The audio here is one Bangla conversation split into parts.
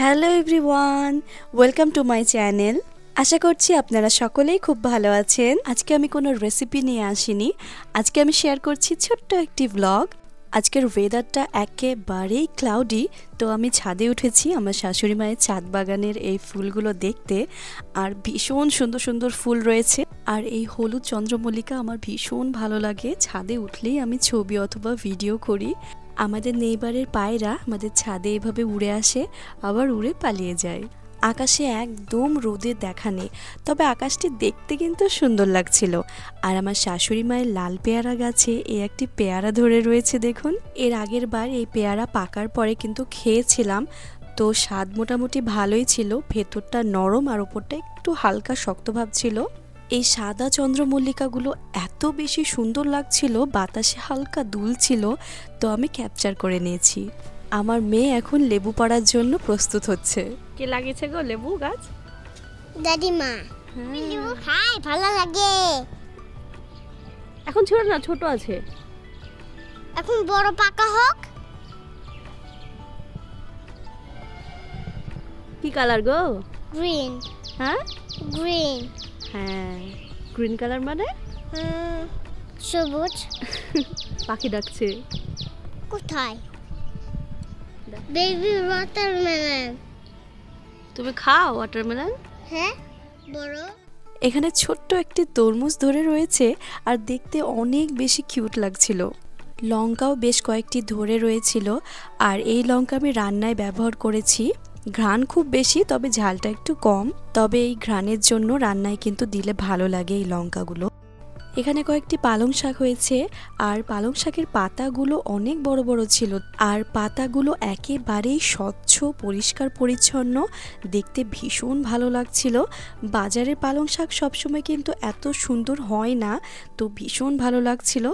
Hello everyone, welcome to my channel. আশা করছি আপনারা সকলেই খুব ভালো আছেন। আজকে আমি কোনো রেসিপি নিয়ে আসিনি, আজকে আমি শেয়ার করছি ছোট্ট একটি ব্লগ। আজকের ওয়েদারটা একেবারেই ক্লাউডি, তো আমি ছাদে উঠেছি আমার শাশুড়ি মায়ের ছাদ বাগানের এই ফুলগুলো দেখতে। আর ভীষণ সুন্দর সুন্দর ফুল রয়েছে, আর এই হলুদ চন্দ্রমল্লিকা আমার ভীষণ ভালো লাগে। ছাদে উঠলেই আমি ছবি অথবা ভিডিও করি। আমাদের নেইবারের পায়রা আমাদের ছাদে এভাবে উড়ে আসে, আবার উড়ে পালিয়ে যায়। আকাশে একদম রোদের দেখা নেই, তবে আকাশটি দেখতে কিন্তু সুন্দর লাগছিল। আর আমার শাশুড়ি মায়ের লাল পেয়ারা গাছে এই একটি পেয়ারা ধরে রয়েছে দেখুন। এর আগের বার এই পেয়ারা পাকার পরে কিন্তু খেয়েছিলাম, তো স্বাদ মোটামুটি ভালোই ছিল। ভেতরটা নরম আর ওপরটা একটু হালকা শক্ত ভাব ছিল। এই সাদা চন্দ্রমল্লিকাগুলো এত বেশি সুন্দর লাগছিল, বাতাসে হালকা দুলছিল, তো আমি ক্যাপচার করে নিয়েছি। আমার মেয়ে এখন লেবু পাড়ার জন্য প্রস্তুত হচ্ছে। কে লাগিয়েছে গো লেবু গাছ? দাদিমা। লেবু খাই ভালো লাগে। এখন ছোট না, ছোট আছে, এখন বড় পাকা হোক। কি কালার গো? গ্রিন। হ্যাঁ গ্রিন। হ্যাঁ, গ্রিন কালার মানে সবুজ। পাখি ডাকছে কোথায়? Baby watermelon. তুমি খাও ওয়াটারমেলন? হ্যাঁ, বড়। এখানে ছোট্ট একটি তরমুজ ধরে রয়েছে, আর দেখতে অনেক বেশি কিউট লাগছিল। লঙ্কাও বেশ কয়েকটি ধরে রয়েছিল, আর এই লঙ্কা আমি রান্নায় ব্যবহার করেছি। ঘ্রাণ খুব বেশি, তবে ঝালটা একটু কম। তবে এই ঘ্রাণের জন্য রান্নায় কিন্তু দিলে ভালো লাগে এই লঙ্কাগুলো। এখানে কয়েকটি পালং শাক হয়েছে, আর পালং শাকের পাতাগুলো অনেক বড় বড় ছিল, আর পাতাগুলো একেবারেই স্বচ্ছ পরিষ্কার পরিচ্ছন্ন, দেখতে ভীষণ ভালো লাগছিল। বাজারের পালং শাক সবসময় কিন্তু এত সুন্দর হয় না, তো ভীষণ ভালো লাগছিল।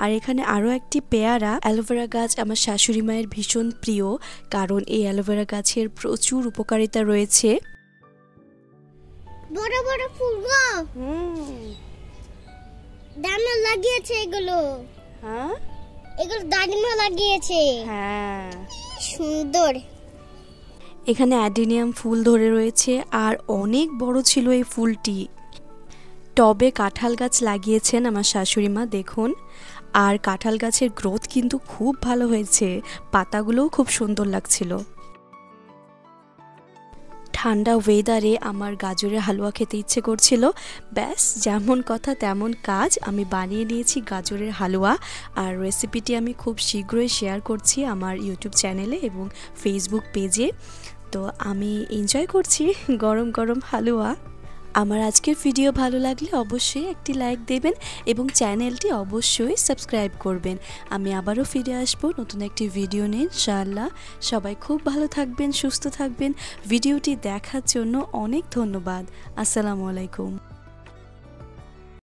আর এখানে আরও একটি পেয়ারা। অ্যালোভেরা গাছ আমার শাশুড়ি মায়ের ভীষণ প্রিয়, কারণ এই অ্যালোভেরা গাছের প্রচুর উপকারিতা রয়েছে। বড় বড় ফুলগুলো দাদিমা লাগিয়েছে এগুলো। হ্যাঁ, এগুলো দাদিমা লাগিয়েছে। হ্যাঁ, সুন্দর। এখানে অ্যাডিনিয়াম ফুল ধরে রয়েছে, আর অনেক বড় ছিল এই ফুলটি। টবে কাঁঠাল গাছ লাগিয়েছেন আমার শাশুড়ি মা দেখুন, আর কাঁঠাল গাছের গ্রোথ কিন্তু খুব ভালো হয়েছে, পাতাগুলোও খুব সুন্দর লাগছিল। ঠান্ডা ওয়েদারে আমার গাজরের হালুয়া খেতে ইচ্ছে করছিল, ব্যাস যেমন কথা তেমন কাজ, আমি বানিয়ে নিয়েছি গাজরের হালুয়া। আর রেসিপিটি আমি খুব শীঘ্রই শেয়ার করছি আমার ইউটিউব চ্যানেলে এবং ফেসবুক পেজে। তো আমি এনজয় করছি গরম গরম হালুয়া। আমার আজকের ভিডিও ভালো লাগলে অবশ্যই একটি লাইক দেবেন এবং চ্যানেলটি অবশ্যই সাবস্ক্রাইব করবেন। আমি আবারও ফিরে আসবো নতুন একটি ভিডিও নিয়ে ইনশাআল্লাহ। সবাই খুব ভালো থাকবেন, সুস্থ থাকবেন। ভিডিওটি দেখার জন্য অনেক ধন্যবাদ। আসসালামু আলাইকুম।